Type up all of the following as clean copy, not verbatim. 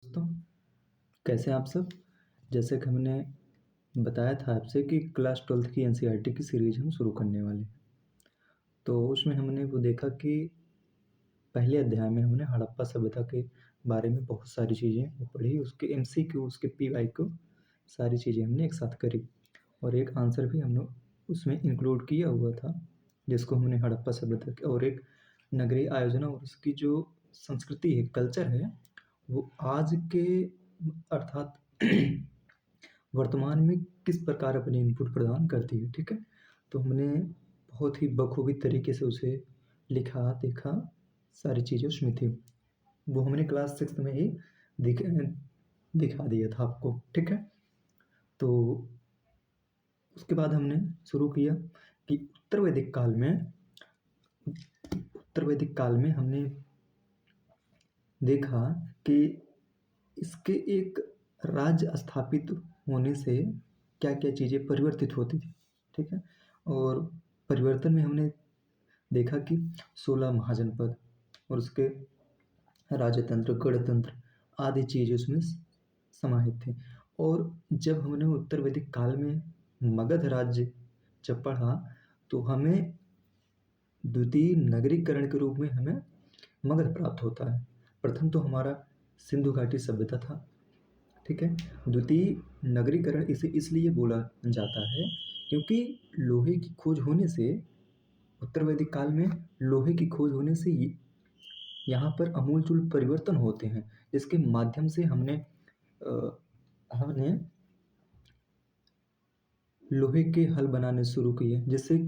दोस्तों, कैसे हैं आप सब? जैसे कि हमने बताया था आपसे कि क्लास 12th की एनसीईआरटी की सीरीज़ हम शुरू करने वाले हैं। तो उसमें हमने वो देखा कि पहले अध्याय में हमने हड़प्पा सभ्यता के बारे में बहुत सारी चीज़ें वो पढ़ी, उसके एमसीक्यू, उसके पीवाईक्यू सारी चीज़ें हमने एक साथ करी और एक आंसर भी हमने उसमें इंक्लूड किया हुआ था, जिसको हमने हड़प्पा सभ्यता के और एक नगरीय आयोजना और उसकी जो संस्कृति है, कल्चर है, वो आज के अर्थात वर्तमान में किस प्रकार अपनी इनपुट प्रदान करती है, ठीक है? तो हमने बहुत ही बखूबी तरीके से उसे लिखा, देखा, सारी चीज़ें उसमें थी। वो हमने क्लास 6th में ही दिख दिखा दिया था आपको, ठीक है? तो उसके बाद हमने शुरू किया कि उत्तर वैदिक काल में हमने देखा कि इसके एक राज्य स्थापित होने से क्या-क्या चीज़ें परिवर्तित होती थी, ठीक है? और परिवर्तन में हमने देखा कि 16 महाजनपद और उसके राजतंत्र, गणतंत्र आदि चीज़ें उसमें समाहित थी। और जब हमने उत्तर वैदिक काल में मगध राज्य जब पढ़ा, तो हमें द्वितीय नगरीकरण के रूप में हमें मगध प्राप्त होता है। प्रथम तो हमारा सिंधु घाटी सभ्यता था, ठीक है? द्वितीय नगरीकरण इसे इसलिए बोला जाता है क्योंकि लोहे की खोज होने से उत्तर वैदिक काल में लोहे की खोज होने से ये यहाँ पर आमूल-चूल परिवर्तन होते हैं, जिसके माध्यम से हमने लोहे के हल बनाने शुरू किए, जिससे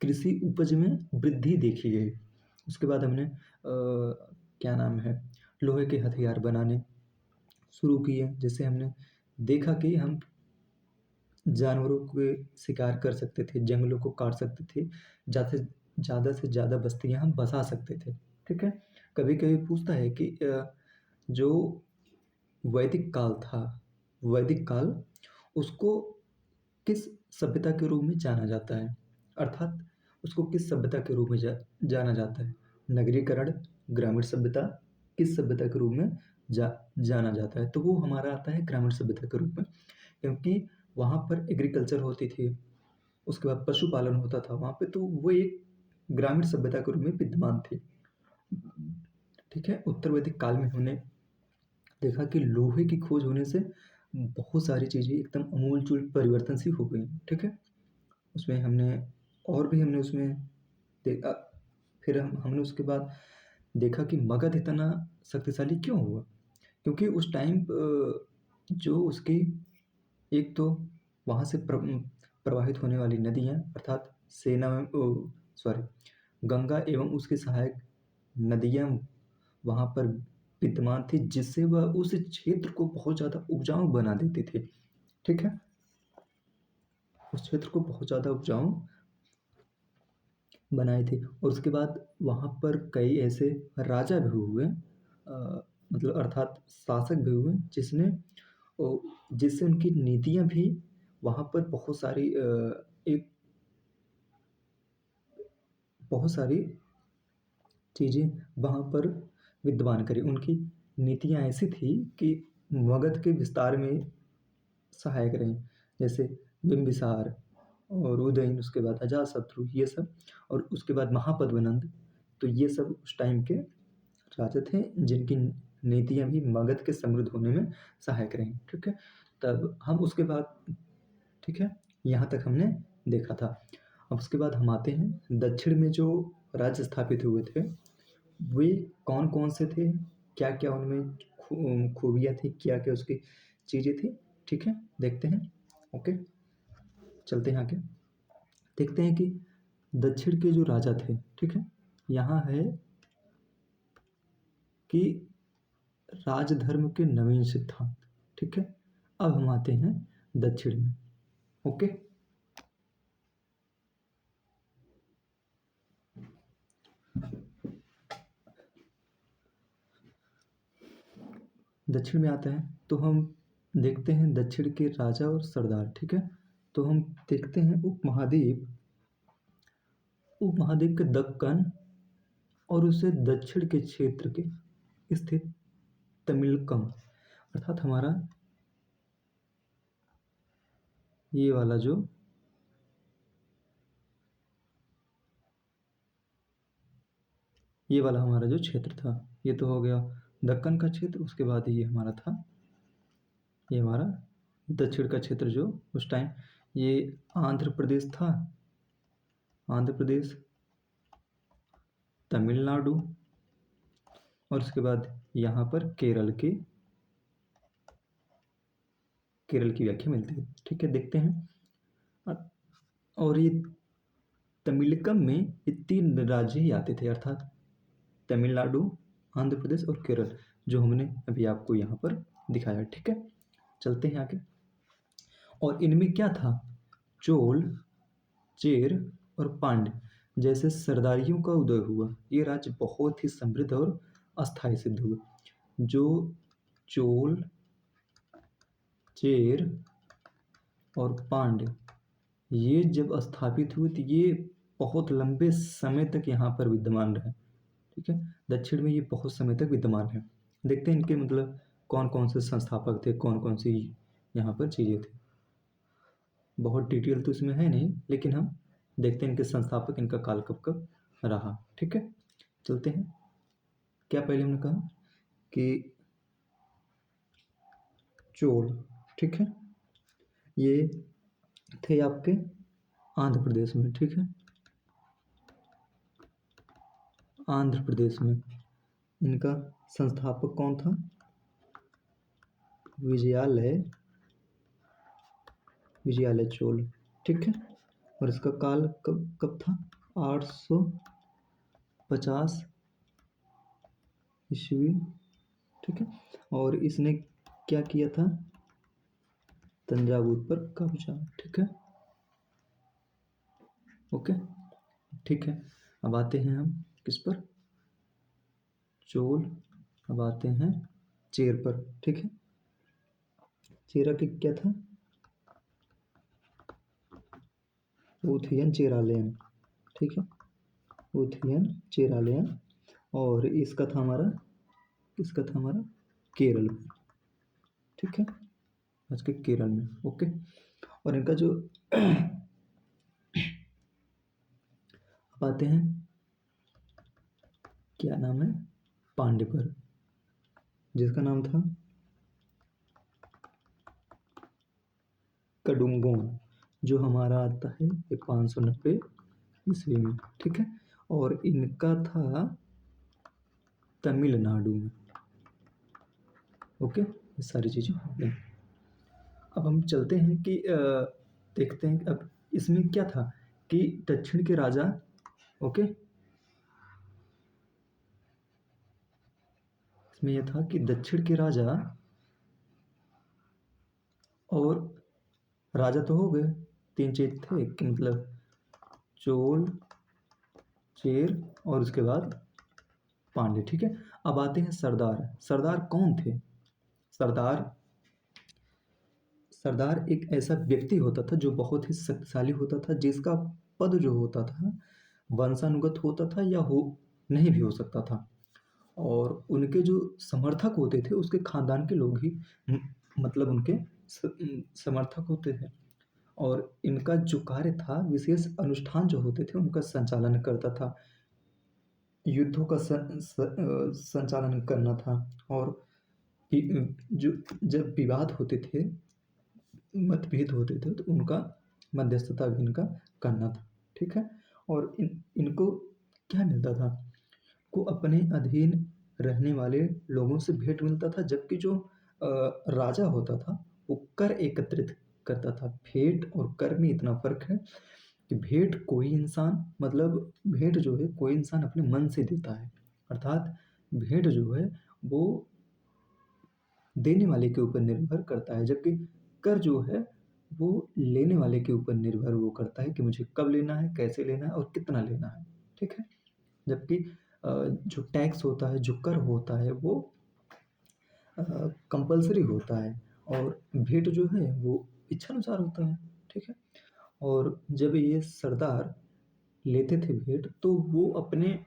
कृषि उपज में वृद्धि देखी गई। उसके बाद हमने क्या नाम है, लोहे के हथियार बनाने शुरू किए, जिससे हमने देखा कि हम जानवरों के शिकार कर सकते थे, जंगलों को काट सकते थे, ज़्यादा से ज़्यादा बस्तियाँ हम बसा सकते थे, ठीक है? कभी-कभी पूछता है कि जो वैदिक काल था, वैदिक काल उसको किस सभ्यता के रूप में जाना जाता है? अर्थात उसको किस सभ्यता के रूप में जाना जाता है? नगरीकरण, ग्रामीण सभ्यता, किस सभ्यता के रूप में जाना जाता है? तो वो हमारा आता है ग्रामीण सभ्यता के रूप में, क्योंकि वहाँ पर एग्रीकल्चर होती थी, उसके बाद पशुपालन होता था वहाँ पे, तो वो एक ग्रामीण सभ्यता के रूप में विद्यमान थी, ठीक है? उत्तर वैदिक काल में हमने देखा कि लोहे की खोज होने से बहुत सारी चीज़ें एकदम आमूल-चूल परिवर्तन सी हो गई, ठीक है? उसमें हमने और भी हमने उसमें देखा, फिर हमने उसके बाद देखा कि मगध इतना शक्तिशाली क्यों हुआ? क्योंकि उस टाइम जो उसकी एक तो वहाँ से प्रवाहित होने वाली नदियाँ अर्थात सॉरी, गंगा एवं उसकी सहायक नदियाँ वहाँ पर विद्यमान थी, जिससे वह उस क्षेत्र को बहुत ज़्यादा उपजाऊ बना देती थी, ठीक है? उस क्षेत्र को बहुत ज़्यादा उपजाऊ बनाए थे और उसके बाद वहाँ पर कई ऐसे राजा भी हुए, मतलब अर्थात शासक भी हुए जिससे उनकी नीतियाँ भी वहाँ पर एक बहुत सारी चीज़ें वहाँ पर विद्यमान करी। उनकी नीतियाँ ऐसी थी कि मगध के विस्तार में सहायक रहीं, जैसे बिंबिसार और उदयन, उसके बाद अजातशत्रु, ये सब, और उसके बाद महापद्मनंद। तो ये सब उस टाइम के राजा थे जिनकी नीतियाँ भी मगध के समृद्ध होने में सहायक रहीं, ठीक है? तब हम उसके बाद, ठीक है? यहाँ तक हमने देखा था। अब उसके बाद हम आते हैं दक्षिण में जो राज्य स्थापित हुए थे, वे कौन-कौन से थे? क्या-क्या उनमें खूबियाँ थी? क्या-क्या उसकी चीज़ें थी? ठीक है? देखते हैं। ओके, चलते हैं आगे। देखते हैं कि दक्षिण के जो राजा थे, ठीक है? यहाँ है कि राजधर्म के नवीन सिद्धांत, ठीक है? अब हम आते हैं दक्षिण में। ओके? दक्षिण में आते हैं तो हम देखते हैं दक्षिण के राजा और सरदार, ठीक है? तो हम देखते हैं उपमहाद्वीप के दक्कन और उससे दक्षिण के क्षेत्र के स्थित तमिलकम, अर्थात हमारा ये वाला जो ये वाला हमारा जो क्षेत्र था, ये तो हो गया दक्कन का क्षेत्र। उसके बाद ये हमारा था, ये हमारा दक्षिण का क्षेत्र जो उस टाइम ये आंध्र प्रदेश था, आंध्र प्रदेश, तमिलनाडु, और उसके बाद यहाँ पर केरल की व्याख्या मिलती है। ठीक है, देखते हैं। और ये तमिलकम में ये 3 राज्य ही आते थे, अर्थात तमिलनाडु, आंध्र प्रदेश और केरल, जो हमने अभी आपको यहाँ पर दिखाया। ठीक है, चलते हैं आगे। और इनमें क्या था, चोल, चेर और पांड्य जैसे सरदारियों का उदय हुआ। ये राज्य बहुत ही समृद्ध और अस्थायी सिद्ध हुए। जो चोल, चेर और पांड्य ये जब स्थापित हुए तो ये बहुत लंबे समय तक यहाँ पर विद्यमान रहे। ठीक है, दक्षिण में ये बहुत समय तक विद्यमान है। देखते हैं इनके मतलब कौन कौन से संस्थापक थे, कौन कौन सी यहाँ पर चीज़ें थी। बहुत डिटेल तो इसमें है नहीं, लेकिन हम देखते हैं इनके संस्थापक, इनका काल कब कब रहा। ठीक है, चलते हैं। क्या पहले हमने कहा कि चोल, ठीक है, ये थे आपके आंध्र प्रदेश में। ठीक है, आंध्र प्रदेश में इनका संस्थापक कौन था, विजयालय चोल। ठीक है, और इसका काल कब कब था, 850 ईस्वी। ठीक है, और इसने क्या किया था, तंजावुर पर कब्जा। ठीक है, ओके, ठीक है। अब आते हैं हम किस पर, चोल। अब आते हैं चेर पर। ठीक है, चेरा के क्या था, उथयन चेरालयन। ठीक है, उथयन चेरालयन, और इसका था हमारा केरल। ठीक है, आज के केरल में। ओके, और इनका जो अब आते हैं, क्या नाम है, पांड्य पर, जिसका नाम था कडुंगोन, जो हमारा आता है ये 590 ईस्वी में। ठीक है, और इनका था तमिलनाडु में। ओके, ये सारी चीज़ें हो गई। अब हम चलते हैं कि देखते हैं अब इसमें क्या था कि दक्षिण के राजा, ओके, इसमें यह था कि दक्षिण के राजा, और राजा तो हो गए, 3 चीज थे कि मतलब चोल, चेर और उसके बाद पांड्य। ठीक है, अब आते हैं सरदार। सरदार कौन थे, सरदार एक ऐसा व्यक्ति होता था जो बहुत ही शक्तिशाली होता था, जिसका पद जो होता था वंशानुगत होता था या हो नहीं भी हो सकता था, और उनके जो समर्थक होते थे उसके खानदान के लोग ही मतलब उनके समर्थक होते थे। और इनका जो कार्य था, विशेष अनुष्ठान जो होते थे उनका संचालन करता था, युद्धों का संचालन करना था, और जो जब विवाद होते थे, मतभेद होते थे, तो उनका मध्यस्थता भी इनका करना था। ठीक है, और इनको क्या मिलता था, को अपने अधीन रहने वाले लोगों से भेंट मिलता था, जबकि जो राजा होता था वो कर एकत्रित करता था। भेंट और कर में इतना फर्क है कि भेंट कोई इंसान, मतलब भेंट जो है कोई इंसान अपने मन से देता है, अर्थात भेंट जो है वो देने वाले के ऊपर निर्भर करता है, जबकि कर जो है वो लेने वाले के ऊपर निर्भर वो करता है कि मुझे कब लेना है, कैसे लेना है और कितना लेना है। ठीक है, जबकि जो टैक्स होता है, जो कर होता है, वो कंपल्सरी होता है, और भेंट जो है वो इच्छानुसार होता है। ठीक है, और जब ये सरदार लेते थे भेंट तो वो अपने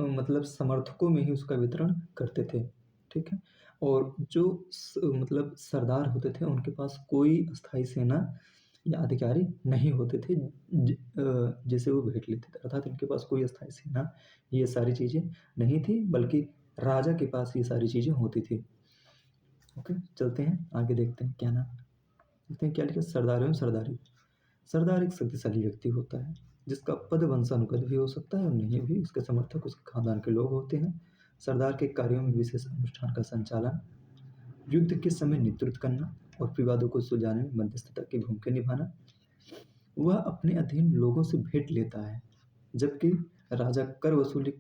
मतलब समर्थकों में ही उसका वितरण करते थे। ठीक है, और जो मतलब सरदार होते थे उनके पास कोई अस्थाई सेना या अधिकारी नहीं होते थे जिसे वो भेंट लेते थे, अर्थात इनके पास कोई अस्थाई सेना ये सारी चीज़ें नहीं थी, बल्कि राजा के पास ये सारी चीज़ें होती थी। ओके, चलते हैं आगे, देखते हैं क्या नाम, देखते हैं क्या लिखा, सरदार एवं सरदारी। सरदार एक शक्तिशाली व्यक्ति होता है जिसका पद वंशानुगत भी हो सकता है और नहीं भी, इसके समर्थक उसके खानदान के लोग होते हैं। सरदार के कार्यों में विशेष अनुष्ठान का संचालन, युद्ध के समय नेतृत्व करना और विवादों को सुलझाने में मध्यस्थता की भूमिका निभाना। वह अपने अधीन लोगों से भेंट लेता है, जबकि राजा कर वसूली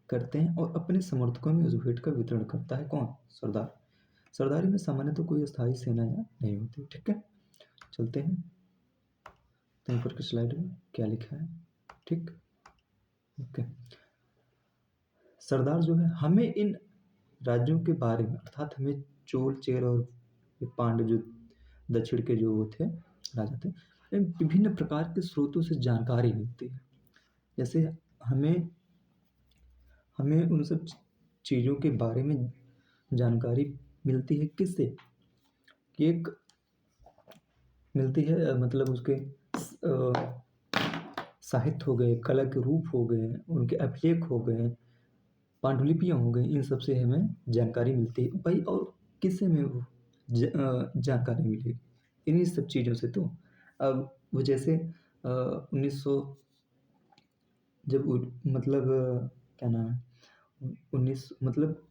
करते हैं और अपने समर्थकों में उस भेंट का वितरण करता है। कौन? सरदार। सरदारी में सामान्यतः कोई अस्थायी सेना या नहीं होती। ठीक है, चलते हैं तो ऊपर की स्लाइड में क्या लिखा है। ठीक, ओके। सरदार जो है हमें इन राज्यों के बारे में, अर्थात हमें चोल, चेर और पांड्य जो दक्षिण के जो वो थे राजा थे, इन विभिन्न प्रकार के स्रोतों से जानकारी मिलती है। जैसे हमें हमें उन सब चीज़ों के बारे में जानकारी मिलती है किससे, कि एक मिलती है मतलब उसके साहित्य हो गए, कला के रूप हो गए, उनके अभिलेख हो गए, पांडुलिपियाँ हो गई, इन सब से हमें जानकारी मिलती है भाई। और किससे हमें वो जानकारी मिलेगी? इन्हीं सब चीज़ों से। तो अब वो जैसे 1900 जब मतलब क्या नाम है, 19 मतलब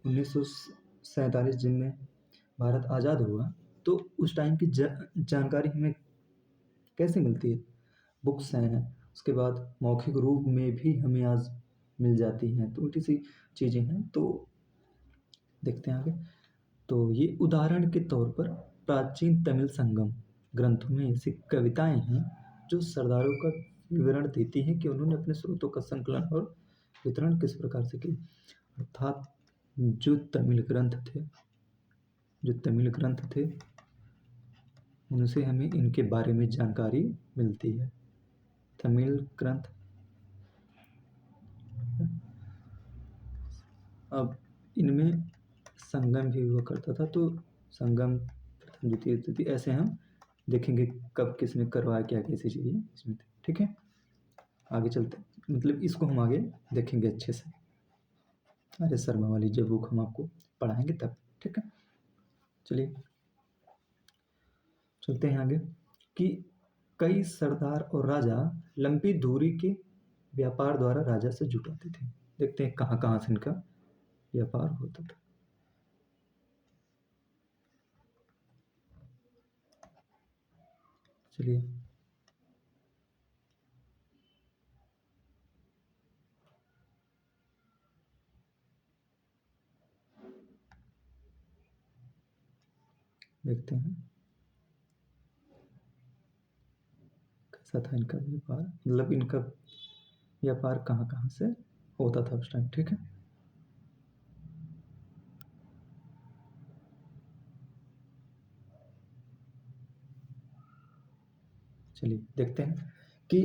1947 जिनमें भारत आज़ाद हुआ, तो उस टाइम की जानकारी हमें कैसे मिलती है? बुक्स हैं, उसके बाद मौखिक रूप में भी हमें आज मिल जाती हैं, तो उल्टी सी चीज़ें हैं। तो देखते हैं आगे। तो ये उदाहरण के तौर पर प्राचीन तमिल संगम ग्रंथों में ऐसी कविताएं हैं जो सरदारों का विवरण देती हैं कि उन्होंने अपने स्रोतों का संकलन और वितरण किस प्रकार से किया। अर्थात जो तमिल ग्रंथ थे उनसे हमें इनके बारे में जानकारी मिलती है। तमिल ग्रंथ, अब इनमें संगम भी हुआ करता था, तो संगम प्रथम द्वितीय तृतीय ऐसे हम देखेंगे कब किसने करवाया, क्या कैसी चीज़ें इसमें थी। ठीक है, आगे चलते हैं, मतलब इसको हम आगे देखेंगे अच्छे से। अरे शर्मा वाली जब बुक हम आपको पढ़ाएंगे तब। ठीक है, चलिए चलते हैं आगे कि कई सरदार और राजा लंबी दूरी के व्यापार द्वारा राजा से जुटाते थे। देखते हैं कहाँ कहाँ से इनका व्यापार होता था। चलिए देखते हैं कैसा था इनका व्यापार, मतलब इनका व्यापार कहाँ कहाँ से होता था उस टाइम। ठीक है, चलिए देखते हैं कि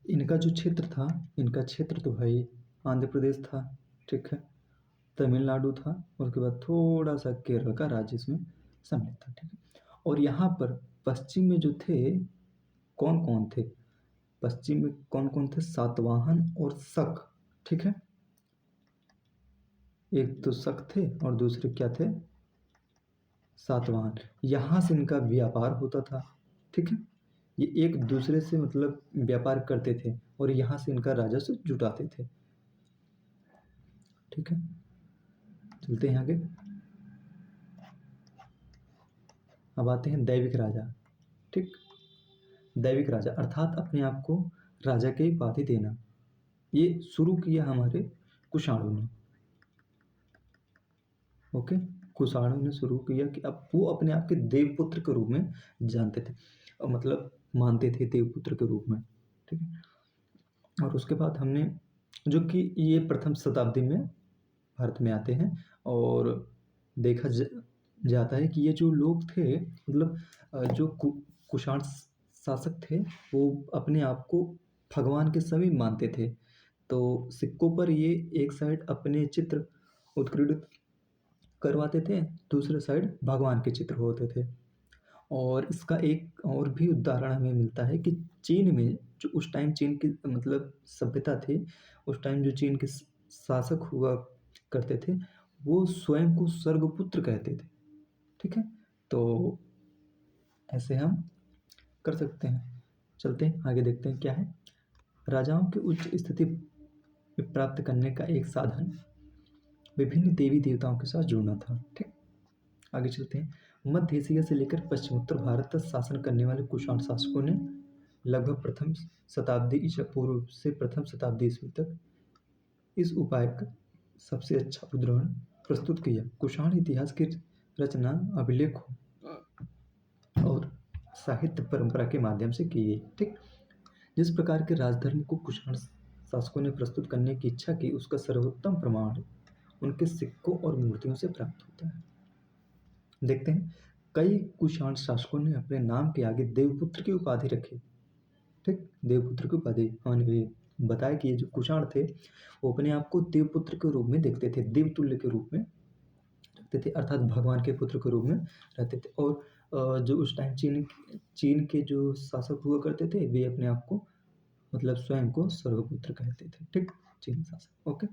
इनका जो क्षेत्र था, इनका क्षेत्र तो भाई आंध्र प्रदेश था। ठीक है, तमिलनाडु था, उसके बाद थोड़ा सा केरल का राज्य इसमें सम्मिलित था। ठीक है, और यहाँ पर पश्चिम में जो थे, कौन कौन थे पश्चिम में, कौन कौन थे? सातवाहन और शक। ठीक है, एक तो शक थे और दूसरे क्या थे? सातवाहन। यहाँ से इनका व्यापार होता था। ठीक है, ये एक दूसरे से मतलब व्यापार करते थे और यहाँ से इनका राजस्व जुटाते थे। ठीक है, चलते हैं आगे। अब आते हैं दैविक राजा। ठीक, दैविक राजा अर्थात अपने आप को राजा की उपाधि देना, ये शुरू किया हमारे कुषाणों ने। ओके, कुषाणों ने शुरू किया कि अब वो अपने आप के देवपुत्र के रूप में जानते थे, और मतलब मानते थे देवपुत्र के रूप में। ठीक है, और उसके बाद हमने जो कि ये प्रथम शताब्दी में भारत में आते हैं, और देखा जाता है कि ये जो लोग थे, मतलब जो कुषाण शासक थे, वो अपने आप को भगवान के सभी मानते थे। तो सिक्कों पर ये एक साइड अपने चित्र उत्कीर्णित करवाते थे, दूसरे साइड भगवान के चित्र होते थे। और इसका एक और भी उदाहरण हमें मिलता है कि चीन में जो उस टाइम चीन की मतलब सभ्यता थी, उस टाइम जो चीन के शासक हुआ करते थे, वो स्वयं को स्वर्गपुत्र कहते थे। ठीक है, तो ऐसे हम कर सकते हैं। चलते हैं आगे, देखते हैं क्या है। राजाओं की उच्च स्थिति प्राप्त करने का एक साधन विभिन्न देवी देवताओं के साथ जुड़ना था। ठीक, आगे चलते हैं। मध्य एशिया से लेकर पश्चिमोत्तर भारत तक शासन करने वाले कुषाण शासकों ने लगभग प्रथम शताब्दी ईसा पूर्व से प्रथम शताब्दी ईस्वी तक इस उपाय का सबसे अच्छा उदाहरण प्रस्तुत किया। कुषाण इतिहास की रचना अभिलेखों और साहित्य परंपरा के माध्यम से की गई। ठीक, जिस प्रकार के राजधर्म को कुषाण शासकों ने प्रस्तुत करने की इच्छा की, उसका सर्वोत्तम प्रमाण उनके सिक्कों और मूर्तियों से प्राप्त होता है। देखते हैं, कई कुषाण शासकों ने अपने नाम के आगे देवपुत्र की उपाधि रखी। ठीक, देवपुत्र की उपाधि हमने बताया कि ये जो कुषाण थे वो अपने आप को देवपुत्र के रूप में देखते थे, देवतुल्य के रूप में रखते थे, अर्थात भगवान के पुत्र के रूप में रहते थे। और जो उस टाइम चीन के जो शासक हुआ करते थे, वे अपने आप को मतलब स्वयं को स्वर्गपुत्र कहते थे। ठीक, चीन शासक। ओके,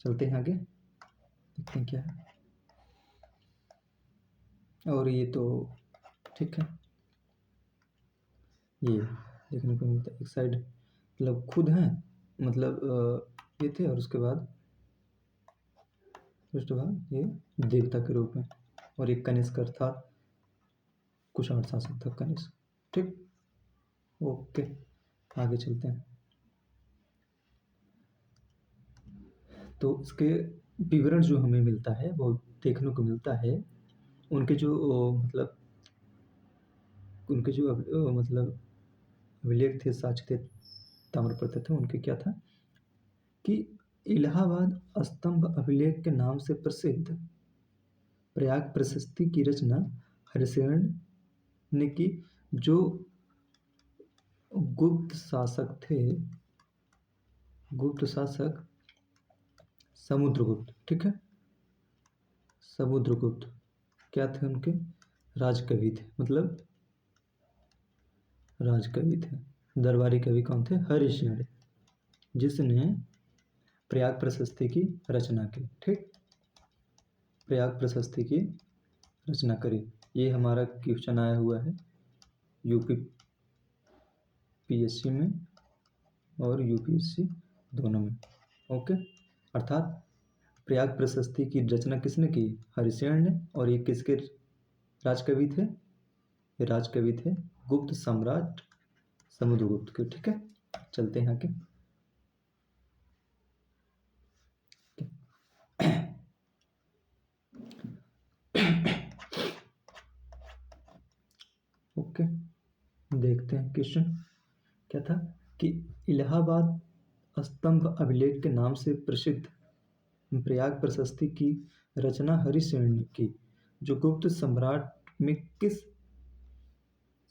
चलते हैं आगे, देखते हैं क्या है। और ये तो ठीक है, ये देखने को मिलता है। एक साइड मतलब खुद हैं, मतलब ये थे, और उसके बाद ये देवता के रूप में, और एक कनिष्क अर्थात कुषाण शासक था कनिष्क। ठीक, ओके, आगे चलते हैं। तो इसके विवरण जो हमें मिलता है वो देखने को मिलता है, उनके जो मतलब उनके जो मतलब अभिलेख थे, साक्ष्य थे, ताम्रपत्र थे, उनके क्या था कि इलाहाबाद स्तंभ अभिलेख के नाम से प्रसिद्ध प्रयाग प्रशस्ति की रचना हरिसेन ने की, जो गुप्त शासक समुद्रगुप्त, ठीक है, समुद्रगुप्त क्या थे, उनके राजकवि थे, मतलब राजकवि थे। दरबारी कवि कौन थे? हरिश्चंद्र, जिसने प्रयाग प्रशस्ति की रचना की। ठीक, प्रयाग प्रशस्ति की रचना करी। ये हमारा क्वेश्चन आया हुआ है यूपी पीएससी में और यूपीएससी दोनों में। ओके, अर्थात प्रयाग प्रशस्ति की रचना किसने की? हरिसेन ने। और ये किसके राजकवि थे? ये राजकवि थे गुप्त सम्राट समुद्रगुप्त के। ठीक है, चलते हैं आगे। ओके, देखते हैं क्वेश्चन क्या था कि इलाहाबाद स्तंभ अभिलेख के नाम से प्रसिद्ध प्रयाग प्रशस्ति की रचना हरिसेन ने की, जो गुप्त सम्राट में किस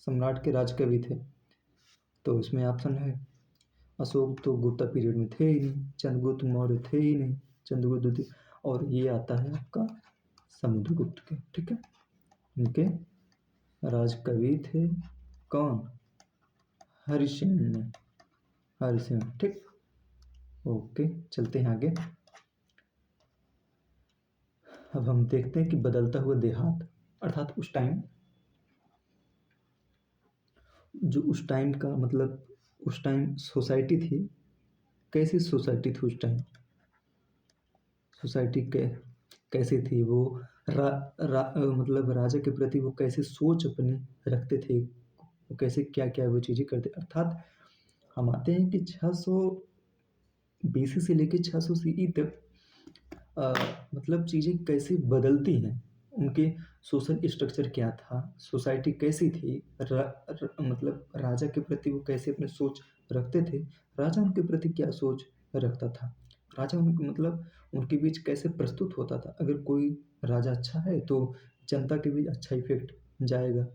सम्राट के राजकवि थे? तो इसमें ऑप्शन है, अशोक तो गुप्ता पीरियड में थे ही नहीं, चंद्रगुप्त मौर्य थे ही नहीं, चंद्रगुप्त द्वितीय, और ये आता है आपका समुद्रगुप्त के। ठीक है, इनके राजकवि थे कौन? हरिसेन ने, हरिसेन। ठीक, ओके, चलते हैं आगे। अब हम देखते हैं कि बदलता हुआ देहात, अर्थात उस टाइम जो उस टाइम का मतलब उस टाइम सोसाइटी थी, कैसी सोसाइटी थी उस टाइम? सोसाइटी कैसी थी वो? मतलब राजा के प्रति वो कैसे सोच अपनी रखते थे, वो कैसे क्या क्या वो चीज़ें करते। अर्थात हम आते हैं कि 600 बीसी से लेकर 600 सीई तक मतलब चीज़ें कैसे बदलती हैं, उनके सोशल स्ट्रक्चर क्या था, सोसाइटी कैसी थी, मतलब राजा के प्रति वो कैसे अपनी सोच रखते थे, राजा उनके प्रति क्या सोच रखता था, राजा उनके मतलब उनके बीच कैसे प्रस्तुत होता था। अगर कोई राजा अच्छा है तो जनता के बीच अच्छा इफेक्ट जाएगा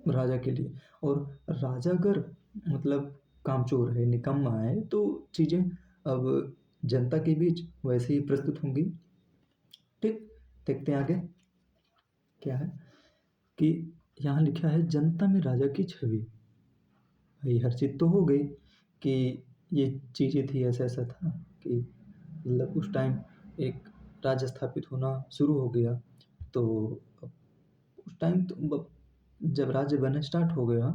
राजा के लिए, और राजा अगर मतलब कामचोर है, निकम्मा है, तो चीज़ें अब जनता के बीच वैसे ही प्रस्तुत होंगी। ठीक, देखते हैं आगे क्या है कि यहाँ लिखा है जनता में राजा की छवि। भाई हर चीज़ तो हो गई कि ये चीज़ें थी, ऐसा ऐसा था कि मतलब उस टाइम एक राज्य स्थापित होना शुरू हो गया। तो उस टाइम तो जब राज्य बनना स्टार्ट हो गया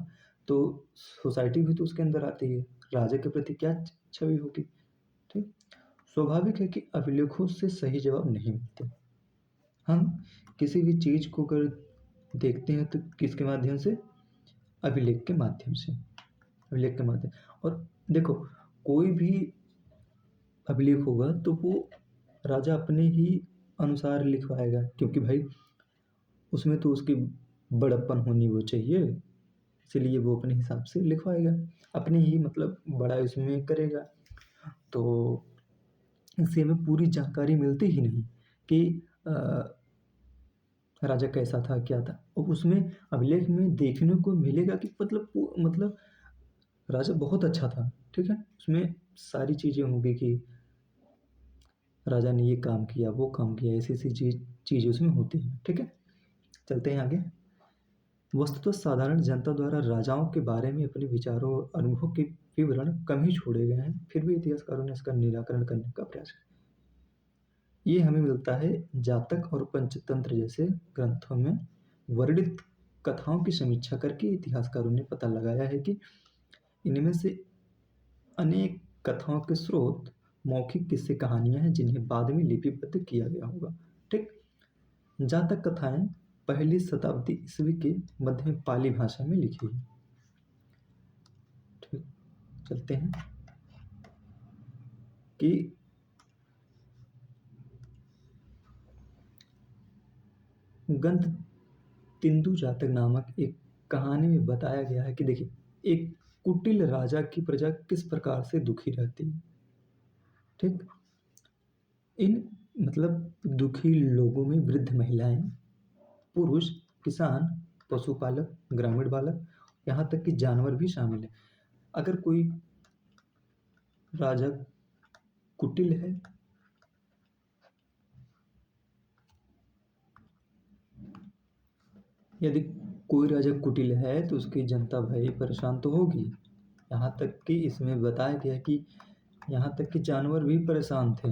तो सोसाइटी भी तो उसके अंदर आती है, राजा के प्रति क्या छवि होगी। ठीक, स्वाभाविक है कि अभिलेखों से सही जवाब नहीं मिलते। हम किसी भी चीज़ को अगर देखते हैं तो किसके माध्यम से, अभिलेख के माध्यम से, अभिलेख के माध्यम। और देखो कोई भी अभिलेख होगा तो वो राजा अपने ही अनुसार लिखवाएगा, क्योंकि भाई उसमें तो उसकी बड़प्पन होनी वो चाहिए, इसलिए वो अपने हिसाब से लिखवाएगा, अपने ही मतलब बड़ा इसमें करेगा। तो इससे हमें पूरी जानकारी मिलती ही नहीं कि राजा कैसा था क्या था। और उसमें अभिलेख में देखने को मिलेगा कि मतलब राजा बहुत अच्छा था। ठीक है, उसमें सारी चीज़ें होंगी कि राजा ने ये काम किया वो काम किया, ऐसी ऐसी चीज़ें उसमें होती हैं। ठीक है, चलते हैं आगे। वस्तुतः साधारण जनता द्वारा राजाओं के बारे में अपने विचारों और अनुभव के विवरण कम ही छोड़े गए हैं, फिर भी इतिहासकारों ने इसका निराकरण करने का प्रयास किया। ये हमें मिलता है जातक और पंचतंत्र जैसे ग्रंथों में वर्णित कथाओं की समीक्षा करके इतिहासकारों ने पता लगाया है कि इनमें से अनेक कथाओं के स्रोत मौखिक किस्से कहानियां हैं जिन्हें बाद में लिपिबद्ध किया गया होगा। ठीक, जातक कथाएं पहली शताब्दी ईस्वी के मध्य में पाली भाषा में लिखी है। ठीक, चलते हैं कि गंध तिंदु जातक नामक एक कहानी में बताया गया है कि देखिए, एक कुटिल राजा की प्रजा किस प्रकार से दुखी रहती है। ठीक, इन मतलब दुखी लोगों में वृद्ध महिलाएं, पुरुष, किसान, पशुपालक, ग्रामीण बालक, यहाँ तक कि जानवर भी शामिल है। अगर कोई राजा कुटिल है, यदि कोई राजा कुटिल है तो उसकी जनता भाई परेशान तो होगी। यहाँ तक कि इसमें बताया गया कि यहाँ तक कि जानवर भी परेशान थे,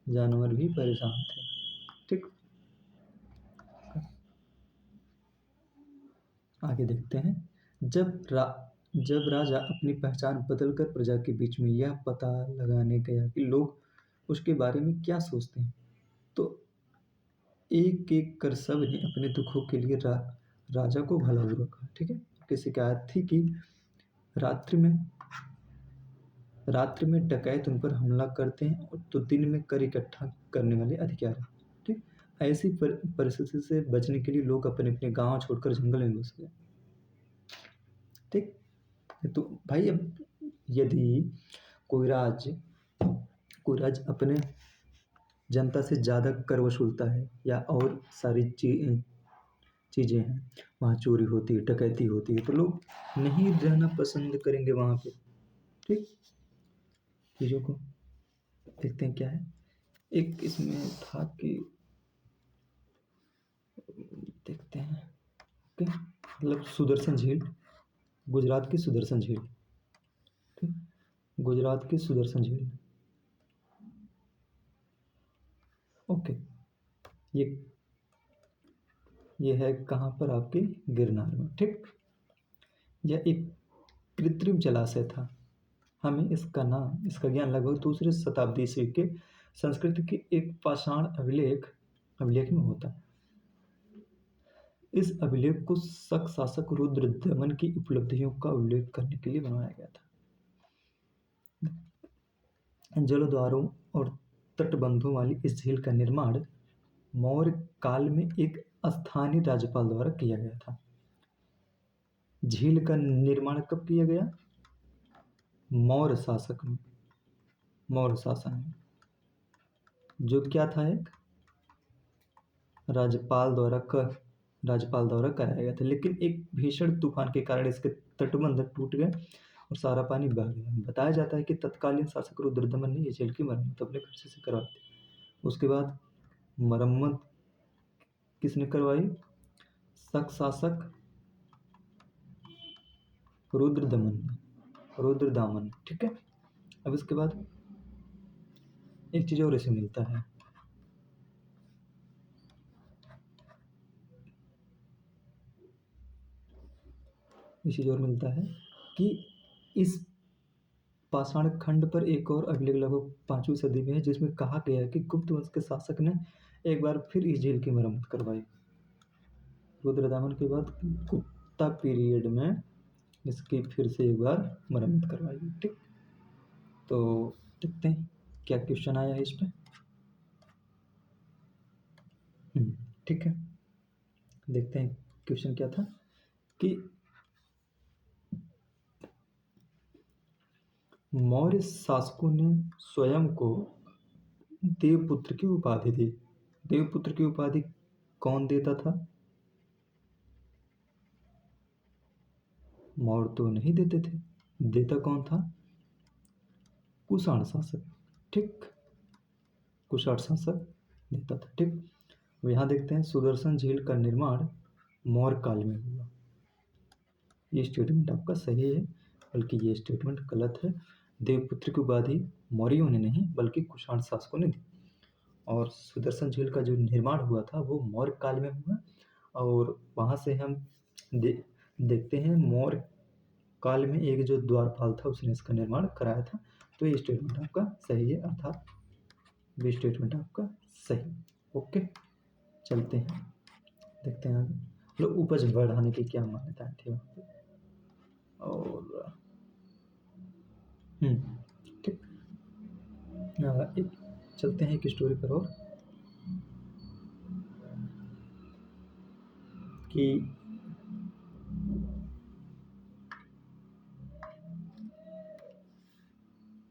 जानवर भी परेशान थे। ठीक, आगे देखते हैं। जब राजा अपनी पहचान बदलकर प्रजा के बीच में यह पता लगाने गया कि लोग उसके बारे में क्या सोचते हैं, तो एक एक कर सब ने अपने दुखों के लिए राजा को भला बुरा कहा। ठीक है, की शिकायत थी कि रात्रि में रात्रि में डकैत उन पर हमला करते हैं और तो दिन में कर इकट्ठा करने वाले अधिकारी। ठीक, ऐसी परिस्थिति से बचने के लिए लोग अपने अपने गांव छोड़कर जंगल में घुस गए। ठीक, तो भाई अब यदि कोई राज्य अपने जनता से ज़्यादा कर वसूलता है या और सारी चीज़ें हैं, वहाँ चोरी होती है, डकैती होती है, तो लोग नहीं रहना पसंद करेंगे वहाँ पे। ठीक, चीज़ों को देखते हैं क्या है। एक इसमें था कि देखते हैं कि मतलब सुदर्शन झील, गुजरात की सुदर्शन झील। ठीक, गुजरात की सुदर्शन झील। ओके, ये ये है कहाँ पर, आपके गिरनार में। ठीक, यह एक कृत्रिम जलाशय था। हमें इसका ज्ञान लगभग दूसरे शताब्दी ईस्वी के संस्कृत के एक पाषाण अभिलेख में होता है। इस अभिलेख को शक शासक रुद्रदमन की उपलब्धियों का उल्लेख करने के लिए बनवाया गया था। जलद्वारों और तटबंधों वाली इस झील का निर्माण मौर्य काल में एक स्थानीय राज्यपाल द्वारा किया गया था। झील का निर्माण कब किया गया? मौर्य शासन में, जो क्या था, एक राज्यपाल द्वारा कराया गया था। लेकिन एक भीषण तूफान के कारण इसके तटबंध टूट गए और सारा पानी बह गया। बताया जाता है कि तत्कालीन शासक रुद्रदमन ने ये जेल की मरम्मत अपने खर्चे से करवाई थी। उसके बाद मरम्मत किसने करवाई? शक शासक रुद्रदामन। ठीक है। अब इसके बाद एक चीज़ और इसे मिलता है, एक चीज़ और मिलता है कि इस पाषाण खंड पर एक और अभिलेख लगभग 5वीं सदी में है, जिसमें कहा गया है कि गुप्त वंश के शासक ने एक बार फिर इस झील की मरम्मत करवाई। रुद्रदामन के बाद गुप्ता पीरियड में इसकी फिर से एक बार मरम्मत करवाई। ठीक, तो देखते हैं क्या क्वेश्चन आया है इस पे। ठीक है, देखते हैं क्वेश्चन क्या था कि मौर्य शासकों ने स्वयं को देवपुत्र की उपाधि दी। देवपुत्र की उपाधि कौन देता था? मौर्य तो नहीं देते थे, देता कौन था? कुषाण शासक। ठीक, कुषाण शासक देता था। ठीक, अब यहाँ देखते हैं सुदर्शन झील का निर्माण मौर्य काल में हुआ। ये स्टेटमेंट आपका सही है, बल्कि ये स्टेटमेंट गलत है। देवपुत्र की उपाधि मौर्यों ने नहीं बल्कि कुषाण शासकों ने दी, और सुदर्शन झील का जो निर्माण हुआ था वो मौर्य काल में हुआ। और वहाँ से हम देखते हैं मौर्य काल में एक जो द्वारपाल था उसने इसका निर्माण कराया था। तो ये स्टेटमेंट आपका सही है, अर्थात ये स्टेटमेंट आपका सही। ओके, चलते हैं, देखते हैं आगे मतलब उपज बढ़ाने की क्या मान्यताएं थी वहाँ पे। और ठीक, एक चलते हैं एक स्टोरी पर और कि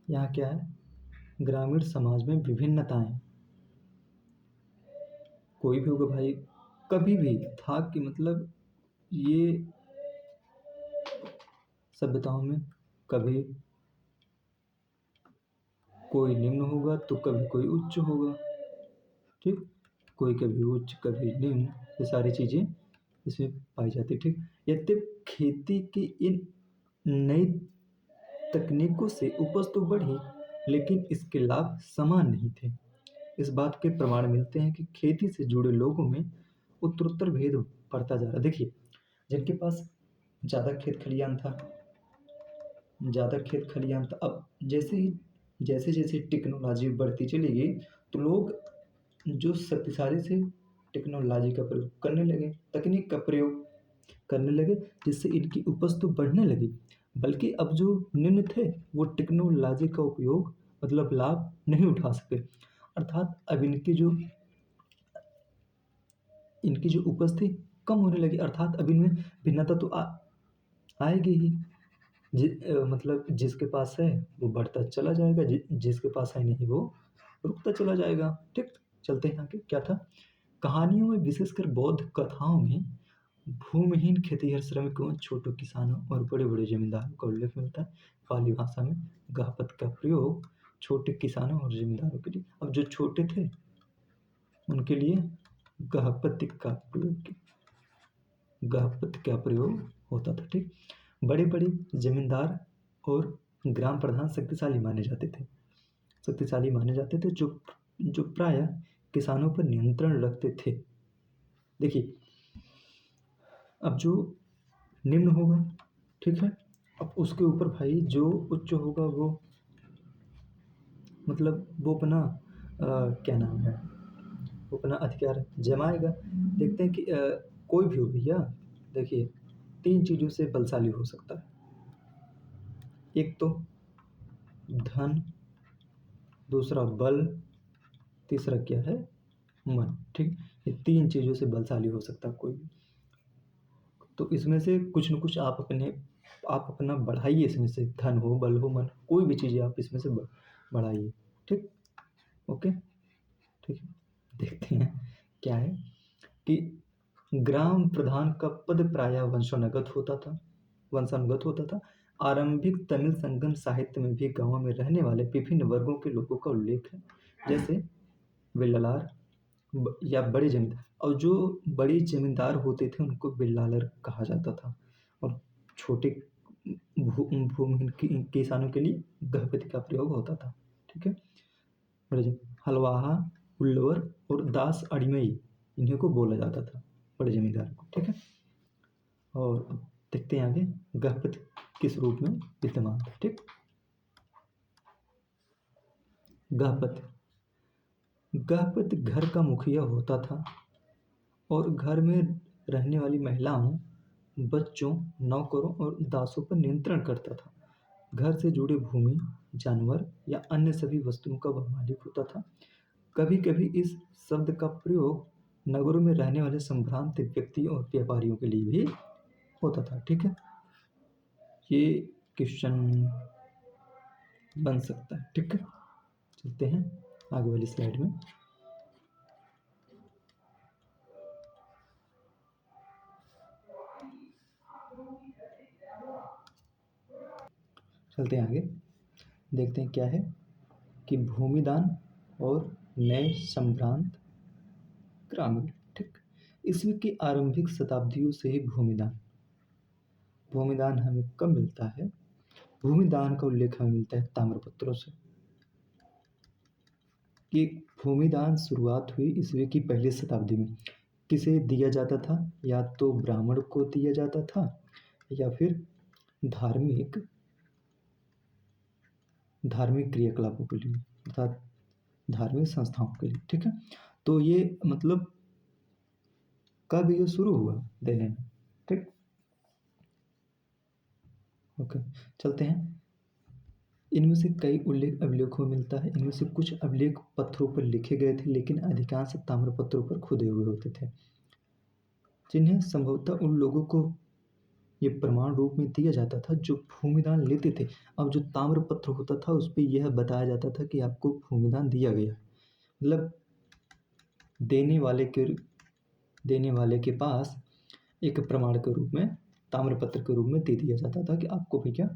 यहाँ क्या है, ग्रामीण समाज में विभिन्नताएं। कोई भी होगा भाई, कभी भी था कि मतलब ये सभ्यताओं में कभी कोई निम्न होगा तो कभी कोई उच्च होगा। ठीक, कोई कभी उच्च कभी निम्न, ये सारी चीज़ें इसमें पाई जाती। ठीक, यद्यपि खेती की इन नई तकनीकों से उपज तो बढ़ी, लेकिन इसके लाभ समान नहीं थे। इस बात के प्रमाण मिलते हैं कि खेती से जुड़े लोगों में उत्तरोत्तर भेद बढ़ता जा रहा। देखिए, जिनके पास ज़्यादा खेत खलियान था, अब जैसे जैसे टेक्नोलॉजी बढ़ती चली गई तो लोग जो शक्तिशाली से टेक्नोलॉजी का प्रयोग करने लगे, तकनीक का प्रयोग करने लगे, जिससे इनकी उपज तो बढ़ने लगी, बल्कि अब जो निम्न थे वो टेक्नोलॉजी का उपयोग मतलब लाभ नहीं उठा सके। अर्थात अब इनकी जो उपज थी कम होने लगी, अर्थात अब इनमें भिन्नता तो आएगी ही। मतलब जिसके पास है वो बढ़ता चला जाएगा, जिसके पास है नहीं वो रुकता चला जाएगा। ठीक, चलते हैं आगे क्या था। कहानियों में विशेषकर बौद्ध कथाओं में भूमिहीन खेतिहर श्रमिकों, छोटे किसानों और बड़े बड़े जमींदारों का उल्लेख मिलता है। पाली भाषा में गहपत का प्रयोग छोटे किसानों और जमींदारों के लिए, अब जो छोटे थे उनके लिए गहपति का प्रयोग होता था। ठीक, बड़े बड़े जमींदार और ग्राम प्रधान शक्तिशाली माने जाते थे जो प्रायः किसानों पर नियंत्रण रखते थे। देखिए, अब जो निम्न होगा, ठीक है, अब उसके ऊपर भाई जो उच्च होगा वो मतलब वो अपना क्या नाम है, वो अपना अधिकार जमाएगा। देखते हैं कि कोई भी हो भैया, देखिए 3 चीज़ों से बलशाली हो सकता है। एक तो धन, दूसरा बल, तीसरा क्या है, मन। ठीक, ये 3 चीज़ों से बलशाली हो सकता है कोई भी। तो इसमें से कुछ न कुछ आप अपना बढ़ाइए, इसमें से धन हो, बल हो, मन, कोई भी चीज़ें आप इसमें से बढ़ाइए। ठीक, ओके, ठीक है, देखते हैं क्या है कि ग्राम प्रधान का पद प्रायः वंशानुगत होता था। आरंभिक तमिल संगम साहित्य में भी गाँवों में रहने वाले विभिन्न वर्गों के लोगों का उल्लेख है, जैसे वेल्लार या बड़े जमींदार। और जो बड़े जमींदार होते थे उनको वेल्लालर कहा जाता था, और छोटे भूमिहीन किसानों के लिए गहपति का प्रयोग होता था। ठीक है, बड़े हलवाहा, उल्लवर और दास अड़िमई, इन्हीं को बोला जाता था, बड़े जमींदार को। ठीक है, और देखते हैं आगे गहपति किस रूप में विद्यमान था। ठीक, गहपति घर का मुखिया होता था और घर में रहने वाली महिलाओं, बच्चों, नौकरों और दासों पर नियंत्रण करता था। घर से जुड़े भूमि, जानवर या अन्य सभी वस्तुओं का वह मालिक होता था। कभी कभी इस शब्द का प्रयोग नगरों में रहने वाले संभ्रांत व्यक्तियों और व्यापारियों के लिए भी होता था। ठीक है, ये क्वेश्चन बन सकता है। ठीक है, चलते हैं आगे वाली स्लाइड में। चलते हैं आगे, देखते हैं क्या है कि भूमिदान और नए संभ्रांत ग्रामीण। ठीक, ईस्वी की आरंभिक शताब्दियों से ही भूमिदान हमें कब मिलता है? भूमिदान का उल्लेख हमें मिलता है ताम्रपत्रों से। कि भूमिदान शुरुआत हुई ईस्वी की पहली शताब्दी में। किसे दिया जाता था? या तो ब्राह्मण को दिया जाता था या फिर धार्मिक क्रियाकलापों के लिए, अर्थात धार्मिक संस्थाओं के लिए। ठीक है, तो ये मतलब कब ये शुरू हुआ देने में। ठीक, ओके, चलते हैं। इनमें से कई उल्लेख अभिलेखों में मिलता है। इनमें से कुछ अभिलेख पत्थरों पर लिखे गए थे, लेकिन अधिकांश ताम्रपत्रों पर खुदे हुए होते थे, जिन्हें संभवतः उन लोगों को ये प्रमाण रूप में दिया जाता था जो भूमिदान लेते थे। अब जो ताम्रपत्र होता था उस पर यह बताया जाता था कि आपको भूमिदान दिया गया, मतलब देने वाले के पास एक प्रमाण के रूप में, ताम्रपत्र के रूप में दे दिया जाता था कि आपको भी क्या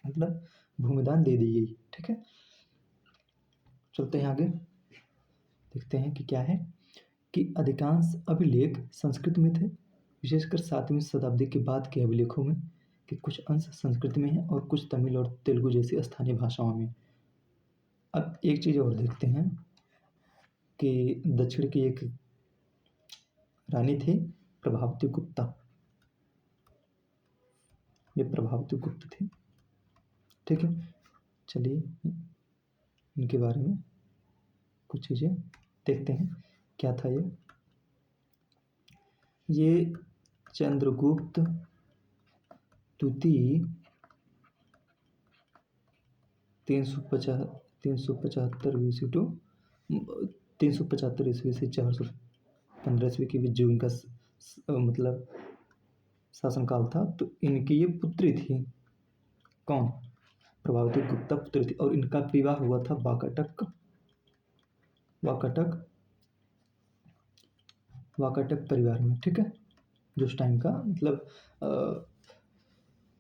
मतलब भूमिदान दे दी गई। ठीक है, चलते हैं आगे, देखते हैं कि क्या है कि अधिकांश अभिलेख संस्कृत में थे, विशेषकर 7वीं शताब्दी के बाद के अभिलेखों में कि कुछ अंश संस्कृत में है और कुछ तमिल और तेलुगु जैसी स्थानीय भाषाओं में। अब एक चीज़ और देखते हैं कि दक्षिण की एक रानी थी प्रभावती गुप्ता, ये प्रभावती गुप्त थी। ठीक है, चलिए इनके बारे में कुछ चीज़ें देखते हैं। क्या था ये चंद्रगुप्त द्वितीय 375 ईस्वी टू 375 ईस्वी से 415 ईस्वी के बीच जो इनका मतलब शासनकाल था, तो इनकी ये पुत्री थी। कौन? प्रभावती गुप्ता पुत्री थी, और इनका विवाह हुआ था वाकाटक परिवार में। ठीक है, जो उस टाइम का मतलब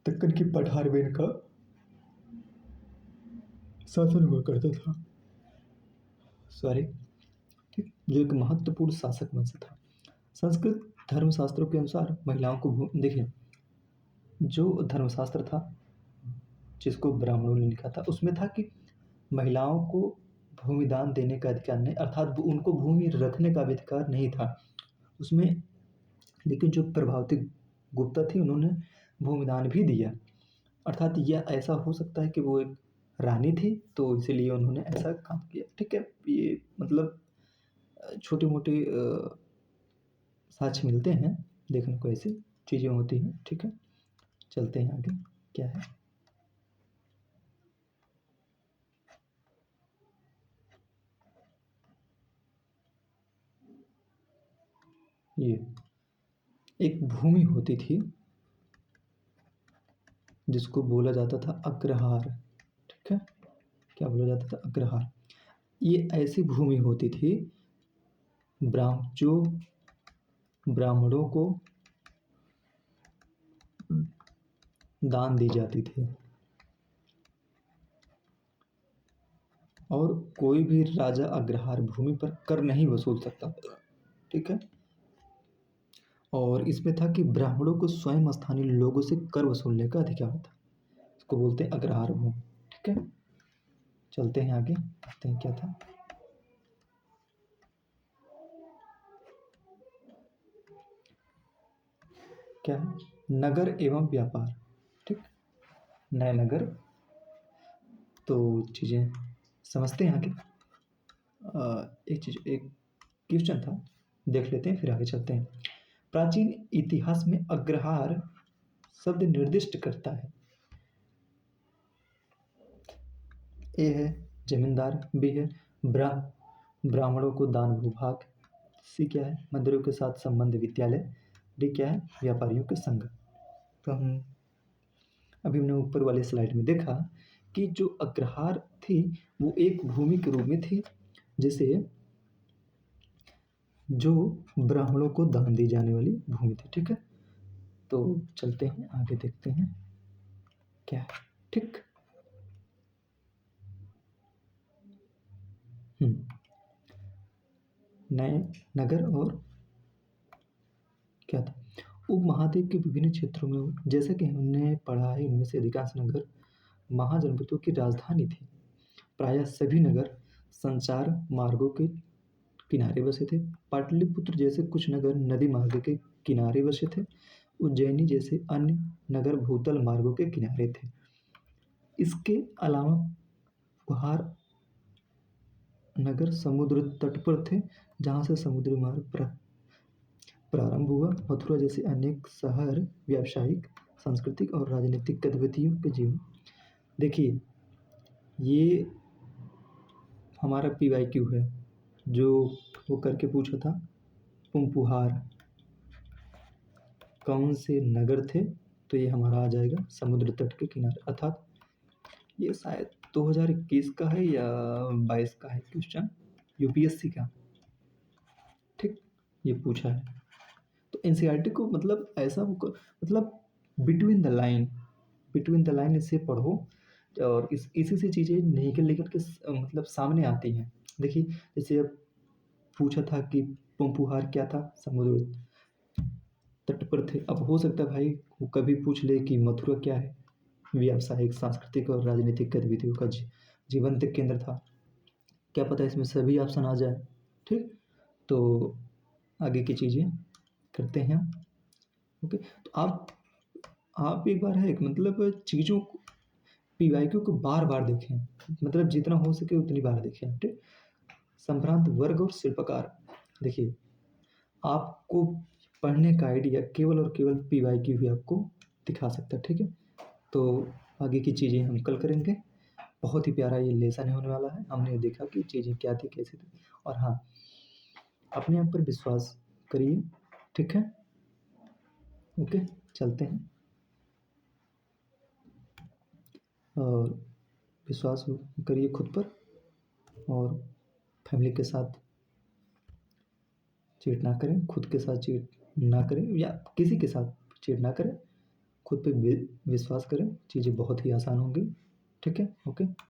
दक्कन की पठार में इनका शासन हुआ करता था। सॉरी, ठीक, जो एक महत्वपूर्ण शासक वंश था। संस्कृत धर्मशास्त्रों के अनुसार महिलाओं को देखिए, जो धर्मशास्त्र था जिसको ब्राह्मणों ने लिखा था उसमें था कि महिलाओं को भूमिदान देने का अधिकार नहीं, अर्थात उनको भूमि रखने का भी अधिकार नहीं था उसमें। लेकिन जो प्रभावती गुप्ता थी उन्होंने भूमिदान भी दिया, अर्थात यह ऐसा हो सकता है कि वो एक रानी थी तो इसीलिए उन्होंने ऐसा काम किया। ठीक है, ये मतलब छोटे मोटे साक्ष्य मिलते हैं देखने को, ऐसी चीज़ें होती हैं। ठीक है, चलते हैं आगे, क्या है ये एक भूमि होती थी जिसको बोला जाता था अग्रहार। ठीक है, क्या बोला जाता था? अग्रहार। ये ऐसी भूमि होती थी जो ब्राह्मणों को दान दी जाती थी और कोई भी राजा अग्रहार भूमि पर कर नहीं वसूल सकता था। ठीक है। और इसमें था कि ब्राह्मणों को स्वयं स्थानीय लोगों से कर वसूलने का अधिकार था। इसको बोलते हैं अग्रहार भूमि। ठीक है। चलते हैं आगे, देखते हैं क्या था। क्या है? नगर एवं व्यापार। ठीक। नए नगर, तो चीज़ें समझते हैं आगे। एक क्वेश्चन था, देख लेते हैं फिर आगे चलते हैं। प्राचीन इतिहास में अग्रहार शब्द निर्दिष्ट करता है। ए है जमींदार, बी है ब्राह्मणों को दान भूभाग, सी क्या है मंदिरों के साथ संबंध विद्यालय, डी क्या है व्यापारियों के संघ। तो अभी हमने ऊपर वाले स्लाइड में देखा कि जो अग्रहार थी वो एक भूमि के रूप में थी जिसे जो ब्राह्मणों को दान दी जाने वाली भूमि थी। ठीक है। तो चलते हैं आगे, देखते हैं क्या है। ठीक। नए नगर और क्या था, उपमहाद्वीप के विभिन्न क्षेत्रों में जैसा कि हमने पढ़ा है इनमें से अधिकांश नगर महाजनपदों की राजधानी थी। प्रायः सभी नगर संचार मार्गों के किनारे बसे थे। पाटलिपुत्र जैसे कुछ नगर नदी मार्ग के किनारे बसे थे। उज्जैनी जैसे अन्य नगर भूतल मार्गों के किनारे थे। इसके अलावा कुहार नगर समुद्र तट पर थे जहाँ से समुद्री मार्ग प्रारंभ हुआ। मथुरा जैसे अनेक शहर व्यावसायिक, सांस्कृतिक और राजनीतिक गतिविधियों के जीवन। देखिए, ये हमारा PYQ है जो वो करके पूछा था। पुंपुहार कौन से नगर थे, तो ये हमारा आ जाएगा समुद्र तट के किनारे, अर्थात ये शायद 2021 का है या 22 का है क्वेश्चन, UPSC का। ठीक, ये पूछा है। तो NCERT को मतलब ऐसा मतलब बिटवीन द लाइन इसे पढ़ो और इसी से चीज़ें निकल निकल के मतलब सामने आती हैं। देखिए, जैसे अब पूछा था कि पुंपुहार क्या था, समुद्र तट पर थे। अब हो सकता है भाई वो कभी पूछ ले कि मथुरा क्या है, व्यावसायिक, सांस्कृतिक और राजनीतिक गतिविधियों का जीवंत केंद्र था। क्या पता इसमें सभी ऑप्शन आ जाए। ठीक, तो आगे की चीज़ें करते हैं। ओके, तो आप एक बार है मतलब चीज़ों को PYQ को बार बार देखें, मतलब जितना हो सके उतनी बार देखें। ठीक। संभ्रांत वर्ग और शिल्पकार। देखिए, आपको पढ़ने का आइडिया केवल और केवल PYQ ही आपको दिखा सकता है। ठीक है। तो आगे की चीज़ें हम कल करेंगे। बहुत ही प्यारा ये लेसन होने वाला है। हमने देखा कि चीज़ें क्या थी, कैसे थी। और हाँ, अपने आप पर विश्वास करिए। ठीक है। ओके, चलते हैं। और विश्वास करिए खुद पर, और फैमिली के साथ चीट ना करें, खुद के साथ चीट ना करें या किसी के साथ चीट ना करें। खुद पे विश्वास करें, चीज़ें बहुत ही आसान होंगी। ठीक है। ओके।